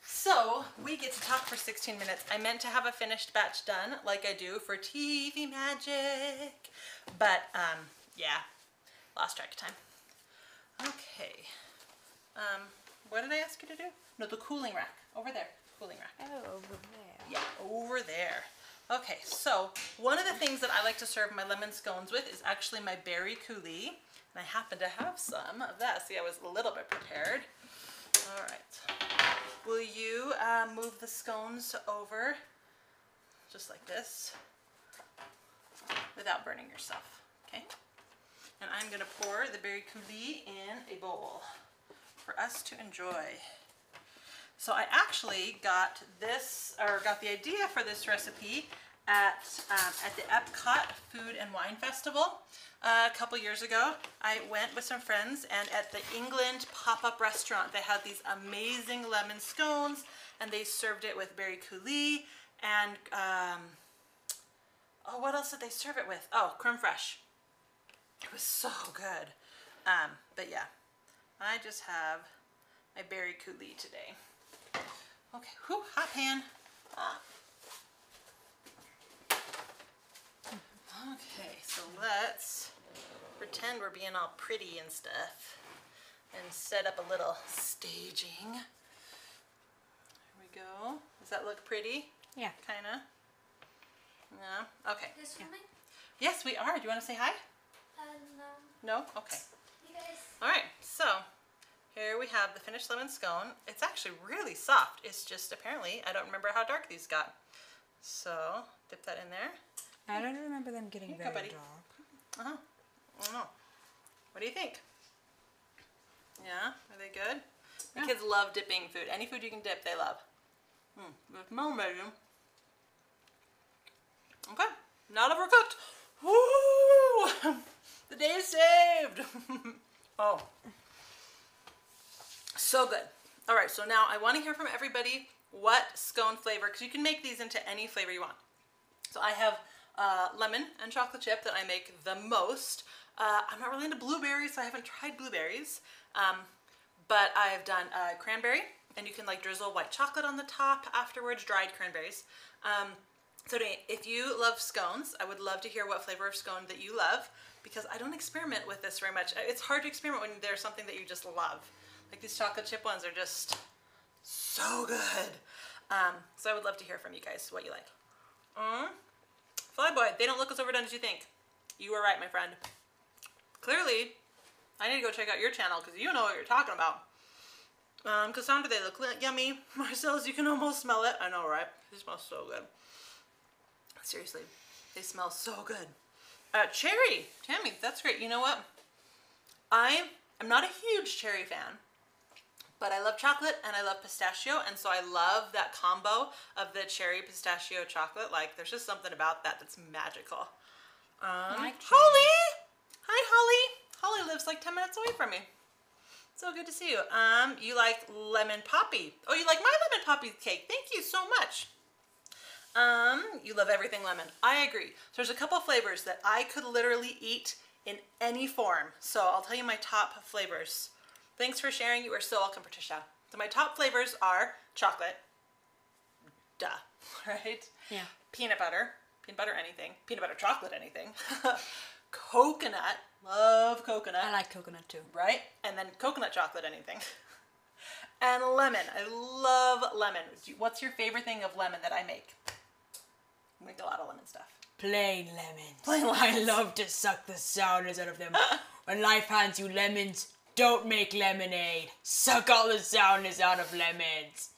So we get to talk for 16 minutes. I meant to have a finished batch done like I do for TV magic, but yeah, lost track of time. Okay, what did I ask you to do? No, the cooling rack, over there, cooling rack. Oh, over there. Yeah, over there. Okay, so one of the things that I like to serve my lemon scones with is actually my berry coulis, and I happen to have some of that. See, I was a little bit prepared. All right. Will you move the scones over just like this without burning yourself, okay? And I'm gonna pour the berry coulis in a bowl for us to enjoy. So I actually got this, or got the idea for this recipe at the Epcot Food and Wine Festival a couple years ago. I went with some friends, and at the England pop-up restaurant they had these amazing lemon scones, and they served it with berry coulis and oh, what else did they serve it with? Oh, creme fraiche. It was so good. But yeah, I just have my berry coulis today. Okay, whew, hot pan. Okay, so let's pretend we're being all pretty and stuff and set up a little staging. There we go. Does that look pretty? Yeah. Kinda? Yeah, okay. This filming? Yes, we are. Do you want to say hi? No. No? Okay. You guys. All right, so here we have the finished lemon scone. It's actually really soft. It's just apparently, I don't remember how dark these got. So dip that in there. I don't remember them getting very buddy. dark. I don't know. What do you think? Yeah, are they good? The kids love dipping food. Any food you can dip, they love. With medium. Okay, not overcooked. Woo! The day is saved. Oh, so good. All right, so now I want to hear from everybody what scone flavor, because you can make these into any flavor you want. So I have lemon and chocolate chip that I make the most. I'm not really into blueberries, so I haven't tried blueberries. But I've done cranberry, and you can like drizzle white chocolate on the top afterwards, dried cranberries. So if you love scones, I would love to hear what flavor of scone that you love, because I don't experiment with this very much. It's hard to experiment when there's something that you just love. Like these chocolate chip ones are just so good. So I would love to hear from you guys what you like. Flyboy, they don't look as overdone as you think. You were right, my friend. Clearly, I need to go check out your channel because you know what you're talking about. Cassandra, they look yummy. Marcel's, you can almost smell it. I know, right? They smell so good. Seriously, they smell so good. Cherry, Tammy, that's great. You know what? I'm not a huge cherry fan, but I love chocolate and I love pistachio, and so I love that combo of the cherry pistachio chocolate. Like, there's just something about that that's magical. Holly! Hi, Holly. Holly lives like 10 minutes away from me. So good to see you. You like lemon poppy. Oh, you like my lemon poppy cake. Thank you so much. You love everything lemon. I agree. So there's a couple flavors that I could literally eat in any form. So I'll tell you my top flavors. Thanks for sharing. You are so welcome, Patricia. So my top flavors are chocolate. Duh, right? Yeah. Peanut butter anything. Peanut butter chocolate anything. Coconut. Love coconut. I like coconut too. Right? And then coconut chocolate anything. And lemon. I love lemon. What's your favorite thing of lemon that I make? I make a lot of lemon stuff. Plain lemons. Plain lemons. I love to suck the sourness out of them. when life hands you lemons, don't make lemonade. Suck all the sourness out of lemons.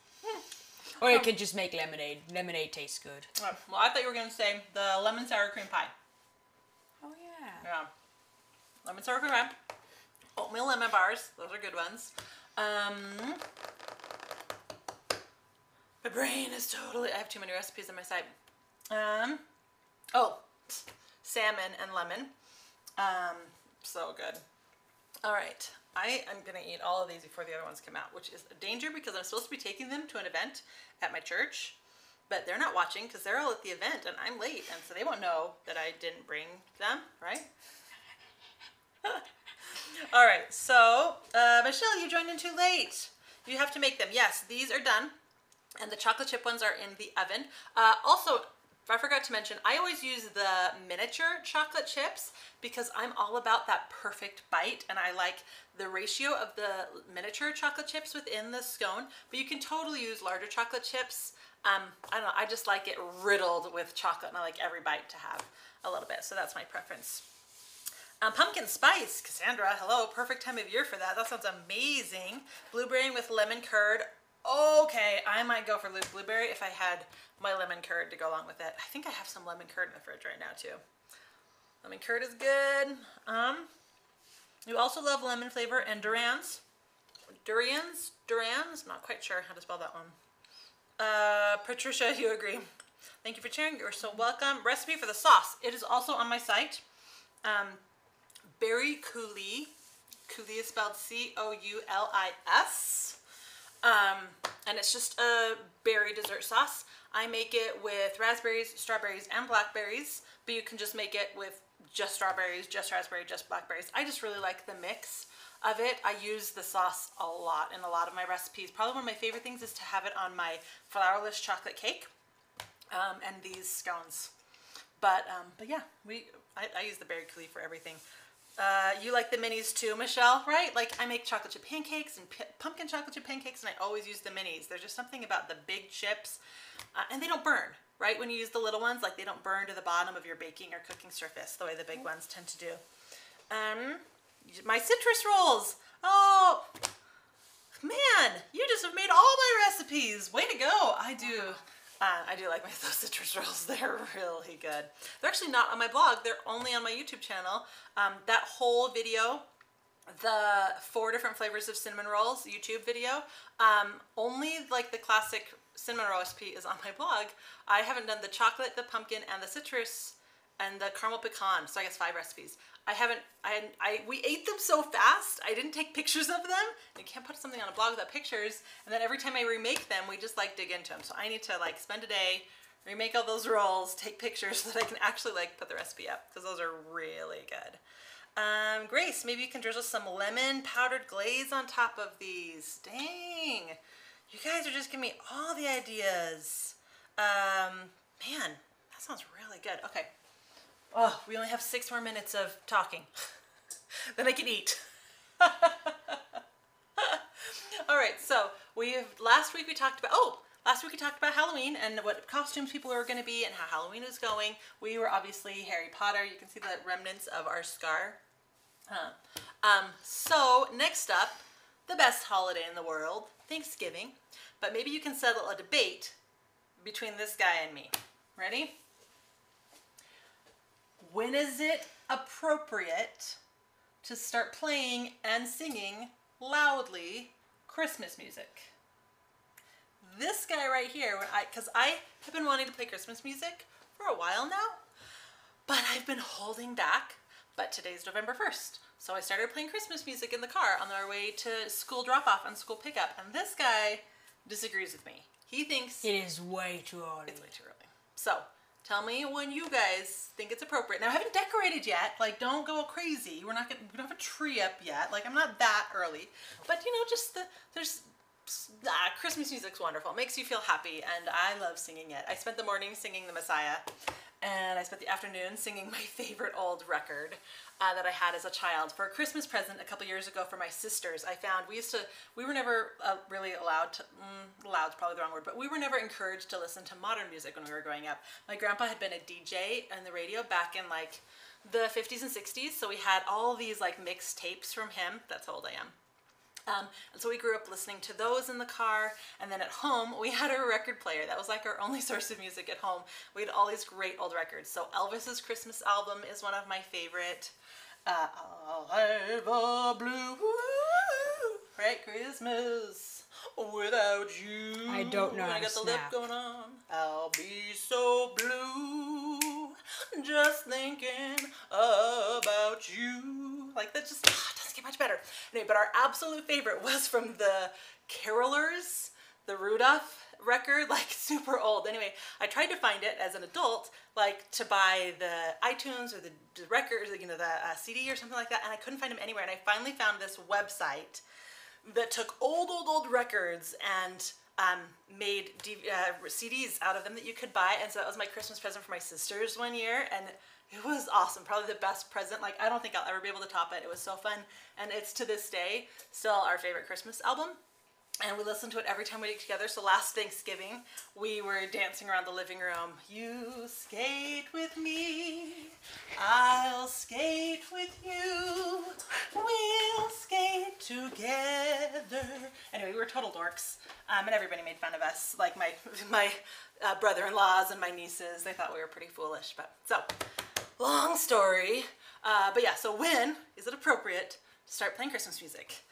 Or you can just make lemonade. Lemonade tastes good. Well, I thought you were going to say the lemon sour cream pie. Oh, yeah. Yeah. Lemon sour cream pie. Oatmeal lemon bars. Those are good ones. My brain is totally... I have too many recipes on my site. Salmon and lemon. So good. All right. I am going to eat all of these before the other ones come out, which is a danger because I'm supposed to be taking them to an event at my church, but they're not watching because they're all at the event and I'm late, and so they won't know that I didn't bring them, right? All right, so Michelle, you joined in too late. You have to make them. Yes, these are done, and the chocolate chip ones are in the oven. Also, I forgot to mention, I always use the miniature chocolate chips because I'm all about that perfect bite, and I like the ratio of the miniature chocolate chips within the scone, but you can totally use larger chocolate chips. I don't know, I just like it riddled with chocolate, and I like every bite to have a little bit, so that's my preference. Pumpkin spice, Cassandra, hello, perfect time of year for that. That sounds amazing. Blueberry with lemon curd. Okay, I might go for blueberry if I had my lemon curd to go along with it. I think I have some lemon curd in the fridge right now too. Lemon curd is good. You also love lemon flavor and durians. Durians? Not quite sure how to spell that one. Patricia, you agree. Thank you for sharing. You're so welcome. Recipe for the sauce. It is also on my site. Berry coulis. Coulis is spelled C-O-U-L-I-S. And it's just a berry dessert sauce. I make it with raspberries, strawberries, and blackberries, but you can just make it with just strawberries, just raspberry, just blackberries. I just really like the mix of it. I use the sauce a lot in a lot of my recipes. Probably one of my favorite things is to have it on my flourless chocolate cake and these scones. But yeah, I use the berry coulis for everything. You like the minis too, Michelle, right? Like I make chocolate chip pancakes and pumpkin chocolate chip pancakes, and I always use the minis. There's just something about the big chips, and they don't burn, right? When you use the little ones, like they don't burn to the bottom of your baking or cooking surface the way the big ones tend to do. My citrus rolls. Oh, man, you just have made all my recipes. Way to go. I do like those citrus rolls. They're really good. They're actually not on my blog. They're only on my YouTube channel. That whole video, the 4 different flavors of cinnamon rolls YouTube video, only like the classic cinnamon roll recipe is on my blog. I haven't done the chocolate, the pumpkin, and the citrus, and the caramel pecan. So I guess 5 recipes. We ate them so fast, I didn't take pictures of them. You can't put something on a blog without pictures. And then every time I remake them, we just like dig into them. So I need to like spend a day, remake all those rolls, take pictures so that I can actually like put the recipe up, because those are really good. Grace, maybe you can drizzle some lemon powdered glaze on top of these. Dang, you guys are just giving me all the ideas. Man, that sounds really good. Okay. Oh, we only have 6 more minutes of talking. Then I can eat. All right, so last week we talked about Halloween and what costumes people were going to be and how Halloween was going. We were obviously Harry Potter. You can see the remnants of our scar. So next up, the best holiday in the world, Thanksgiving. But maybe you can settle a debate between this guy and me. Ready? When is it appropriate to start playing and singing loudly Christmas music? This guy right here, because I have been wanting to play Christmas music for a while now, but I've been holding back. But today's November 1st, so I started playing Christmas music in the car on our way to school drop-off and school pickup, and this guy disagrees with me. He thinks it is way too early. It's way too early. So tell me when you guys think it's appropriate. Now I haven't decorated yet. Like, don't go crazy. We don't have a tree up yet. Like, I'm not that early. But you know, just Christmas music's wonderful. It makes you feel happy, and I love singing it. I spent the morning singing the Messiah, and I spent the afternoon singing my favorite old record that I had as a child. For a Christmas present a couple years ago for my sisters, I found we were never really allowed to, allowed's probably the wrong word, but we were never encouraged to listen to modern music when we were growing up. My grandpa had been a DJ on the radio back in like the 50s and 60s, so we had all these like mixed tapes from him. That's how old I am. And so we grew up listening to those in the car, and then at home we had a record player. That was like our only source of music at home. We had all these great old records. So Elvis's Christmas album is one of my favorite. I'll have a blue, right, Christmas without you. I don't know how I to got the snap. lip going on. I'll be so blue, just thinking about you. Like that just doesn't get much better. Anyway, but our absolute favorite was from the Carolers, the Rudolph record, like super old. Anyway, I tried to find it as an adult, like to buy the iTunes or the records, you know, the CD or something like that, and I couldn't find them anywhere. And I finally found this website that took old records and made CDs out of them that you could buy. And so that was my Christmas present for my sisters one year, and it was awesome. Probably the best present. Like, I don't think I'll ever be able to top it. It was so fun, and it's to this day still our favorite Christmas album. And we listen to it every time we get together. So last Thanksgiving, we were dancing around the living room. You skate with me, I'll skate with you, we'll skate together. Anyway, we were total dorks, and everybody made fun of us. Like my brother-in-laws and my nieces, they thought we were pretty foolish. But so, long story. But yeah, so when is it appropriate to start playing Christmas music?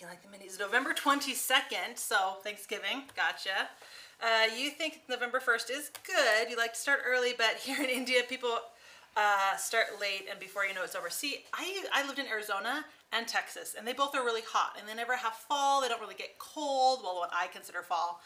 You like the minis? November 22nd, so Thanksgiving, gotcha. You think November 1st is good. You like to start early, but here in India, people start late, and before you know it's over. See, I lived in Arizona and Texas, and they both are really hot, and they never have fall. They don't really get cold, well, what I consider fall.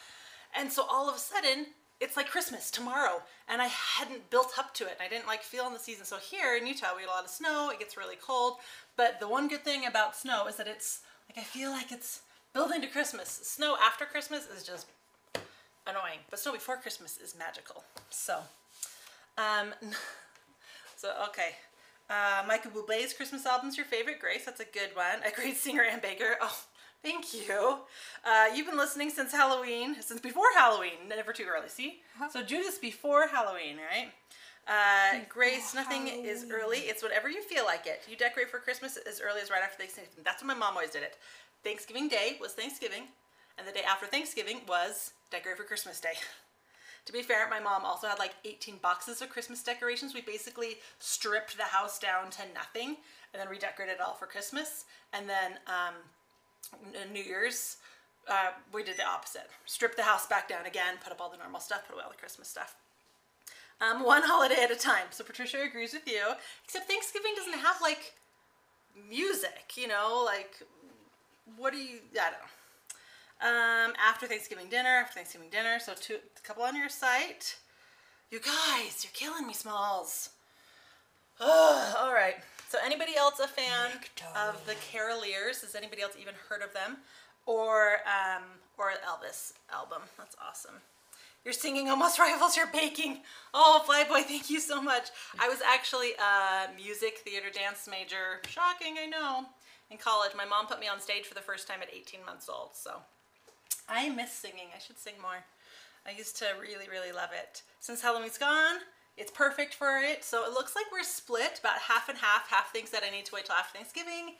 And so all of a sudden, it's like Christmas tomorrow, and I hadn't built up to it. I didn't like feel in the season. So here in Utah, we get a lot of snow. It gets really cold, but the one good thing about snow is that it's like, I feel like it's building to Christmas. Snow after Christmas is just annoying, but snow before Christmas is magical. So, okay. Michael Bublé's Christmas album's your favorite, Grace. That's a good one. A great singer and baker. Oh, thank you. You've been listening since Halloween, since before Halloween. Never too early, see? So Judas before Halloween, right? Grace, nothing is early. It's whenever you feel like it. You decorate for Christmas as early as right after Thanksgiving. That's when my mom always did it. Thanksgiving Day was Thanksgiving, and the day after Thanksgiving was decorate for Christmas Day. To be fair, my mom also had like 18 boxes of Christmas decorations. We basically stripped the house down to nothing and then redecorated it all for Christmas. And then New Year's, we did the opposite. Stripped the house back down again, put up all the normal stuff, put away all the Christmas stuff. One holiday at a time. So Patricia agrees with you, except Thanksgiving doesn't have like music, you know, like what do you, I don't know. After Thanksgiving dinner, so a couple on your site. You guys, you're killing me, Smalls. Oh, all right. So anybody else a fan of the Caroliers? Has anybody else even heard of them? Or Elvis album? That's awesome. Your singing almost rivals your baking. Oh, Flyboy, thank you so much. I was actually a music, theater, dance major. Shocking, I know. In college, my mom put me on stage for the first time at 18 months old, so I miss singing. I should sing more. I used to really, really love it. Since Halloween's gone, it's perfect for it. So it looks like we're split about half and half. Half thinks that I need to wait till after Thanksgiving.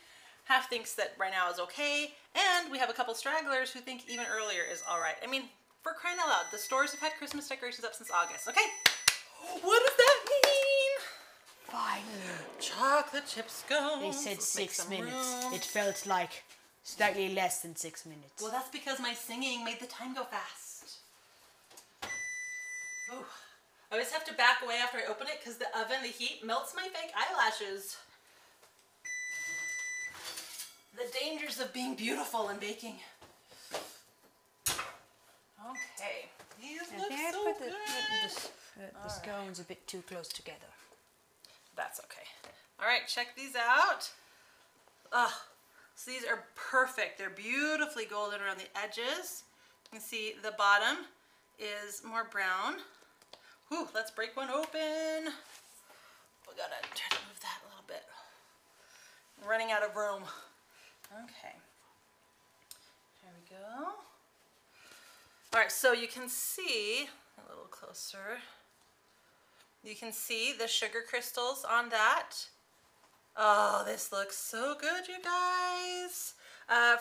Half thinks that right now is okay. And we have a couple stragglers who think even earlier is all right. I mean, for crying out loud, the stores have had Christmas decorations up since August. Okay, what does that mean? Fine. Chocolate chip scones. They said 6 minutes. It felt like slightly less than 6 minutes. Well, that's because my singing made the time go fast. Ooh. I always have to back away after I open it because the oven, the heat, melts my fake eyelashes. The dangers of being beautiful and baking. Okay, these look so good. The scones a bit too close together. That's okay. All right, check these out. So these are perfect. They're beautifully golden around the edges. You can see the bottom is more brown. Ooh, let's break one open. We gotta try to move that a little bit. I'm running out of room. Okay. There we go. All right, so you can see, a little closer, you can see the sugar crystals on that. Oh, this looks so good, you guys.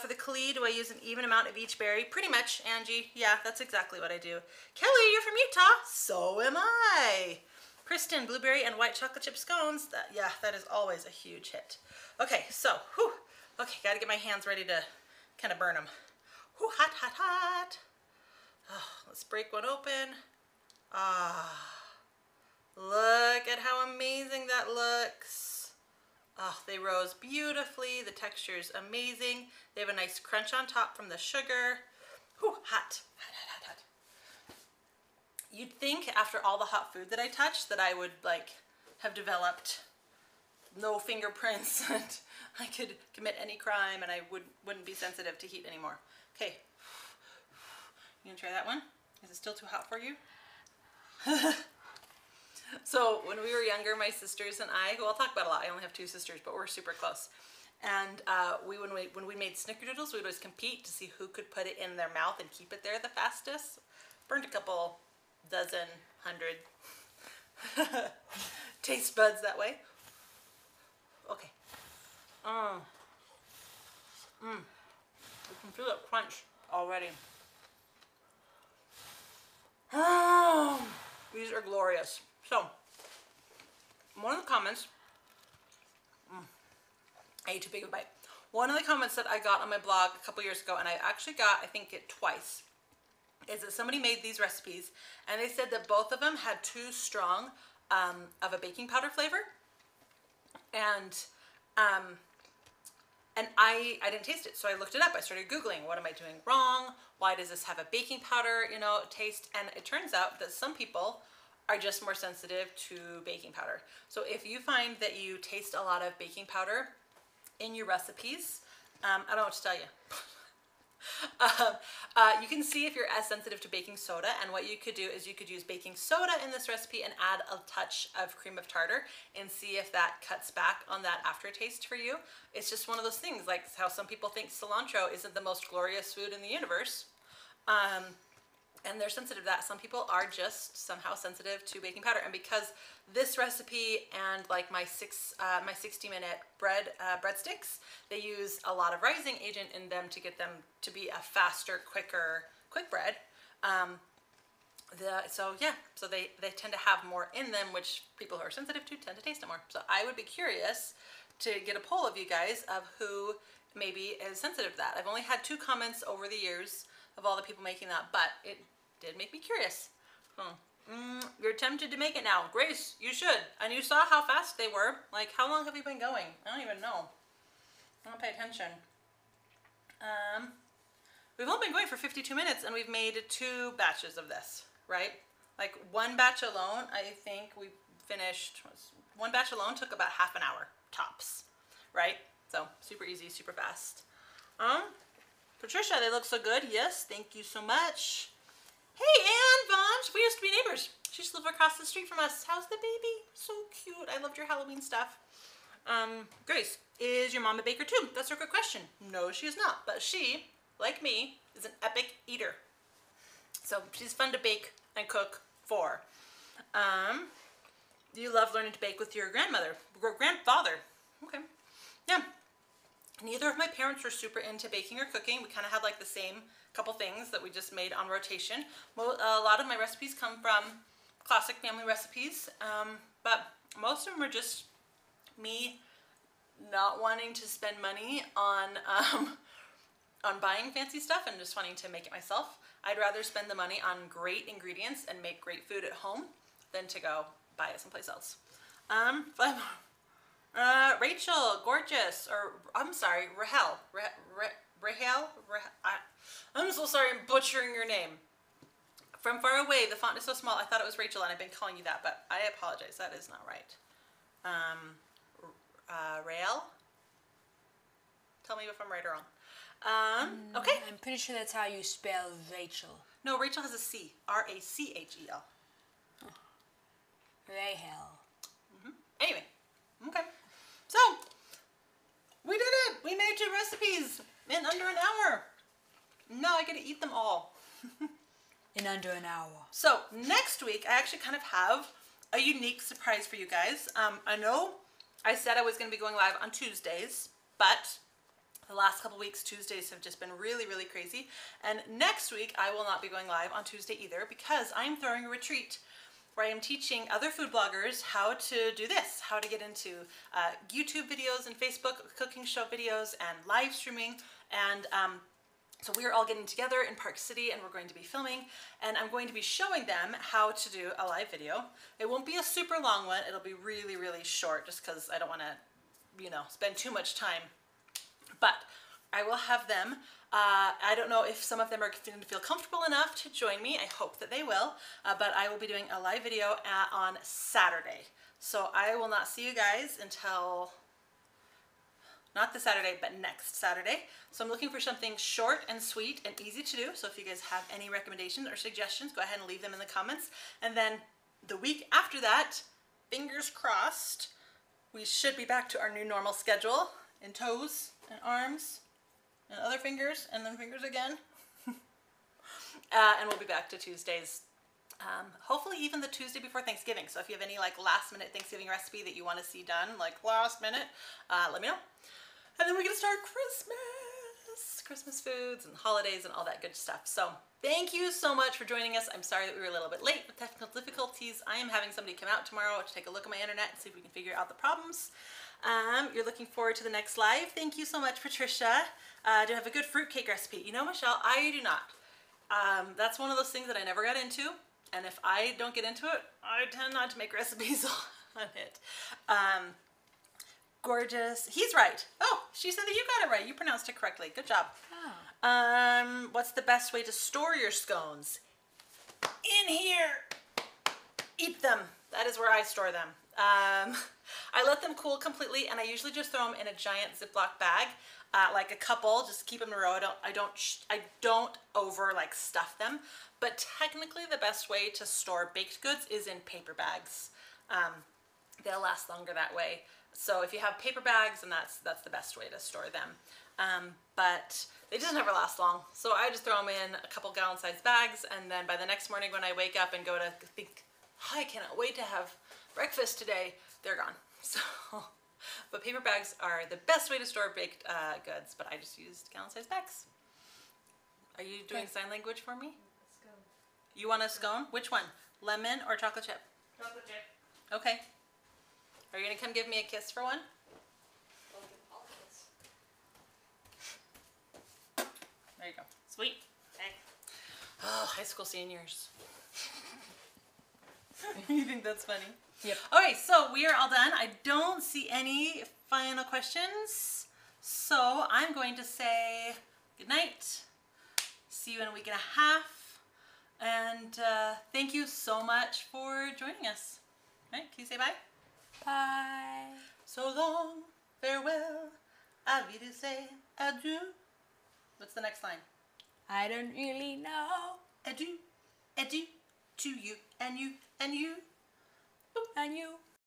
For the knead, do I use an even amount of each berry? Pretty much, Angie. Yeah, that's exactly what I do. Kelly, you're from Utah. So am I. Kristen, blueberry and white chocolate chip scones. That is always a huge hit. Okay, so, okay, gotta get my hands ready to kind of burn them. Hot, hot, hot. Oh, let's break one open. Look at how amazing that looks. Oh, they rose beautifully. The texture is amazing. They have a nice crunch on top from the sugar. Hot, hot, hot, hot. You'd think after all the hot food that I touched that I would like have developed no fingerprints and I could commit any crime and I wouldn't be sensitive to heat anymore. Okay. You gonna try that one? Is it still too hot for you? So when we were younger, my sisters and I, who I'll talk about a lot, I only have 2 sisters, but we're super close. And when we made snickerdoodles, we would always compete to see who could put it in their mouth and keep it there the fastest. Burned a couple dozen, 100 taste buds that way. Okay. You can feel it crunch already. These are glorious. So, one of the comments, I ate too big of a bite. One of the comments that I got on my blog a couple years ago, and I actually got, I think, it twice, is that somebody made these recipes, and they said that both of them had too strong of a baking powder flavor, and I didn't taste it, so I looked it up. I started Googling, what am I doing wrong? Why does this have a baking powder, taste? And it turns out that some people are just more sensitive to baking powder. So if you find that you taste a lot of baking powder in your recipes, I don't know what to tell you. You can see if you're as sensitive to baking soda, and what you could do is you could use baking soda in this recipe and add a touch of cream of tartar and see if that cuts back on that aftertaste for you. It's just one of those things, like how some people think cilantro isn't the most glorious food in the universe, and they're sensitive to that. Some people are just somehow sensitive to baking powder, and because this recipe and like my 60-minute breadsticks, they use a lot of rising agent in them to get them to be a faster, quick bread. So they tend to have more in them, which people who are sensitive to tend to taste it more. So I would be curious to get a poll of you guys of who maybe is sensitive to that. I've only had 2 comments over the years of all the people making that, but it did make me curious. You're tempted to make it now. Grace, you should. And you saw how fast they were. Like, how long have you been going? I don't even know. I don't pay attention. We've only been going for 52 minutes and we've made 2 batches of this, right? Like one batch alone, I think we finished, one batch alone took about half an hour, tops, right? So super easy, super fast. Patricia, they look so good. Yes, thank you so much. Hey, Anne Vonch, we used to be neighbors. She used to live across the street from us. How's the baby? So cute. I loved your Halloween stuff. Grace, is your mom a baker too? That's a good question. No, she is not. But she, like me, is an epic eater. So she's fun to bake and cook for. You love learning to bake with your grandfather. Okay. Yeah. Neither of my parents were super into baking or cooking. We kind of had like the same couple things that we just made on rotation. Well, a lot of my recipes come from classic family recipes, but most of them are just me not wanting to spend money on buying fancy stuff and just wanting to make it myself. I'd rather spend the money on great ingredients and make great food at home than to go buy it someplace else. Rachel, gorgeous, or I'm sorry, Rahel. I'm so sorry, I'm butchering your name. From far away, the font is so small, I thought it was Rachel, and I've been calling you that, but I apologize, that is not right. Rael? Tell me if I'm right or wrong. Okay. I'm pretty sure that's how you spell Rachel. No, Rachel has a C. R-A-C-H-E-L. Rahel. Anyway, okay. So, we did it! We made 2 recipes in under an hour. Now I get to eat them all. In under an hour. So, next week, I actually kind of have a unique surprise for you guys. I know I said I was going to be going live on Tuesdays, but the last couple weeks, Tuesdays have just been really, really crazy. And next week, I will not be going live on Tuesday either because I'm throwing a retreat where I am teaching other food bloggers how to do this, how to get into YouTube videos and Facebook cooking show videos and live streaming. And so we're all getting together in Park City and we're going to be filming, and I'm going to be showing them how to do a live video. It won't be a super long one. It'll be really, really short just because I don't want to, you know, spend too much time. But I will have them. I don't know if some of them are going to feel comfortable enough to join me. I hope that they will. But I will be doing a live video on Saturday. So I will not see you guys until, not this Saturday, but next Saturday. So I'm looking for something short and sweet and easy to do. So if you guys have any recommendations or suggestions, go ahead and leave them in the comments. And then the week after that, fingers crossed, we should be back to our new normal schedule in toes and arms and other fingers and then fingers again. And we'll be back to Tuesdays. Hopefully even the Tuesday before Thanksgiving. So if you have any like last minute Thanksgiving recipe that you want to see done, like last minute, let me know. And then we're going to start Christmas foods and holidays and all that good stuff. So thank you so much for joining us. I'm sorry that we were a little bit late with technical difficulties. I am having somebody come out tomorrow to take a look at my internet and see if we can figure out the problems. You're looking forward to the next live. Thank you so much, Patricia. Do you have a good fruitcake recipe? You know, Michelle, I do not. That's one of those things that I never got into. And if I don't get into it, I tend not to make recipes on it. Gorgeous. He's right. Oh, she said that you got it right. You pronounced it correctly. Good job. Oh. What's the best way to store your scones? In here. Eat them. That is where I store them. I let them cool completely, and I usually just throw them in a giant Ziploc bag, like a couple. Just keep them in a row. I don't over like stuff them. But technically, the best way to store baked goods is in paper bags. They'll last longer that way. So if you have paper bags, then that's the best way to store them. But they just never last long. So I just throw them in a couple gallon-sized bags, and then by the next morning when I wake up and go to think, oh, I cannot wait to have breakfast today, they're gone. So, but paper bags are the best way to store baked goods, but I just used gallon-sized bags. Are you doing sign language for me? Scone. You want a scone? Which one? Lemon or chocolate chip? Chocolate chip. Okay. Are you going to come give me a kiss for one? There you go. Sweet. Okay. Oh, high school seniors. You think that's funny? Yep. Okay, so we are all done. I don't see any final questions. So I'm going to say good night. See you in a week and a half. And thank you so much for joining us. All right, can you say bye? Bye. So long, farewell, I'll be to say adieu. What's the next line? I don't really know. Adieu, adieu, to you, and you, and you. And you.